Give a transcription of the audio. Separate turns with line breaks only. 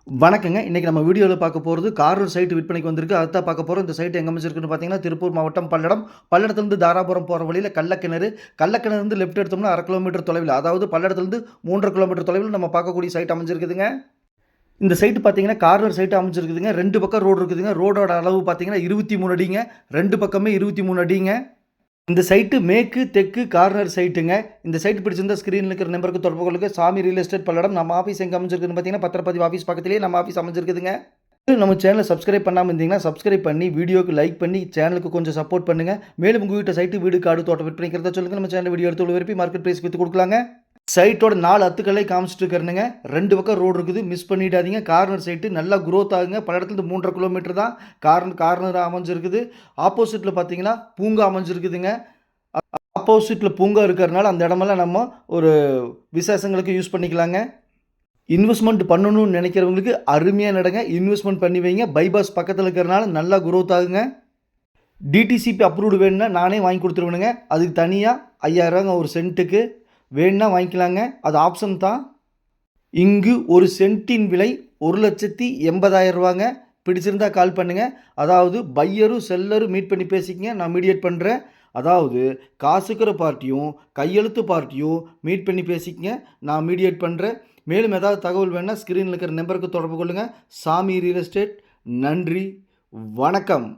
வணக்கங்க. இன்னைக்கு நம்ம வீடியோல பார்க்க போறது கார்னர் சைட் விற்பனைக்கு வந்திருக்கு. அதத்தான் பார்க்க போறோம். இந்த சைட் எங்க அமைஞ்சிருக்குன்னு பார்த்தீங்கன்னா, திருப்பூர் மாவட்டம் பல்லடம். பல்லடத்திலிருந்து தாராபுரம் போற வழியில கள்ளக்கிணறு. கள்ளக்கிணறுலருந்து லெஃப்ட் எடுத்தோம்னா 1/2 கிலோமீட்டர் தொலைவில, அதாவது பல்லடத்திலிருந்து 3 1/2 கிலோமீட்டர் தொலைவில நம்ம பார்க்கக்கூடிய சைட் அமைஞ்சிருக்குதுங்க. இந்த சைட் பார்த்தீங்கன்னா, கார்னர் சைட் அமைஞ்சிருக்குதுங்க. 2 பக்கம் ரோடு இருக்குதுங்க. ரோடோட அளவு பார்த்தீங்கன்னா 23 அடிங்க. 2 பக்கமே 23 அடிங்க. இந்த சைட்டு மேற்கு, தெற்கு கார்னர் சைட்டுங்க. இந்த சைட் பிடிச்சிருந்தா ஸ்க்ரீன்ல இருக்கிற நம்பருக்கு தொடர்பு கொள்ளுங்க. சாமி ரியல் எஸ்டேட் பல்லடம். நம்ம ஆஃபீஸ் எங்க அமைஞ்சிருக்குன்னு பார்த்தீங்கன்னா, பத்திரப்பதிவு ஆஃபீஸ் பக்கத்திலேயே நம்ம ஆஃபீஸ் அமைஞ்சிருக்குதுங்க. நம்ம சேனலை சப்ஸ்கிரைப் பண்ணாமல் இருந்தீங்கன்னா, சப்ஸ்கிரைப் பண்ணி வீடியோக்கு லைக் பண்ணி சேனலுக்கு கொஞ்சம் சப்போர்ட் பண்ணுங்க. மேலும் உங்கள் வீட்டு சைட்டு, வீடு, காடு, தோட்டம் விற்பனைக்கிறத சொல்லுங்க. நம்ம சேனல் வீடியோ எடுத்து விருப்பி மார்க்கெட் பிரைஸ் வித்து கொடுக்கலாங்க. சைட்டோட 4 அத்துக்களை காமிச்சிட்டு இருக்கிறனுங்க. 2 பக்கம் ரோடு இருக்குது, மிஸ் பண்ணிடாதீங்க. கார்னர் சைட்டு நல்லா குரோத் ஆகுங்க. பல்லடத்துலேருந்து 3 1/2 கிலோமீட்டர் தான் கார்னர் அமைஞ்சிருக்குது. ஆப்போசிட்டில் பார்த்தீங்கன்னா பூங்கா அமைஞ்சிருக்குதுங்க. ஆப்போசிட்டில் பூங்கா இருக்கிறதுனால அந்த இடமெல்லாம் நம்ம ஒரு விசேஷங்களுக்கு யூஸ் பண்ணிக்கலாங்க. இன்வெஸ்ட்மெண்ட் பண்ணணும்னு நினைக்கிறவங்களுக்கு அருமையாக நடங்க. இன்வெஸ்ட்மெண்ட் பண்ணி வைங்க. பைபாஸ் பக்கத்தில் இருக்கிறனால நல்லா குரோத் ஆகுங்க. டிடிசிபி அப்ரூவ்டு வேணும்னா நானே வாங்கி கொடுத்துருவேனுங்க. அதுக்கு தனியாக 5000 ஒரு சென்ட்டுக்கு வேணும்னா வாங்கிக்கலாங்க. அது ஆப்ஷன் தான். இங்கு ஒரு சென்ட்டின் விலை 1,80,000 பிடிச்சிருந்தா கால் பண்ணுங்கள். அதாவது பையரும் செல்லரும் மீட் பண்ணி பேசிக்கங்க. நான் மீடியேட் பண்ணுறேன். அதாவது காசுக்கிற பார்ட்டியும் கையெழுத்து பார்ட்டியும் மீட் பண்ணி பேசிக்கங்க. நான் மீடியேட் பண்ணுறேன். மேலும் ஏதாவது தகவல் வேணால் ஸ்க்ரீனில் இருக்கிற நம்பருக்கு தொடர்பு கொள்ளுங்கள். சாமி ரியல் எஸ்டேட். நன்றி, வணக்கம்.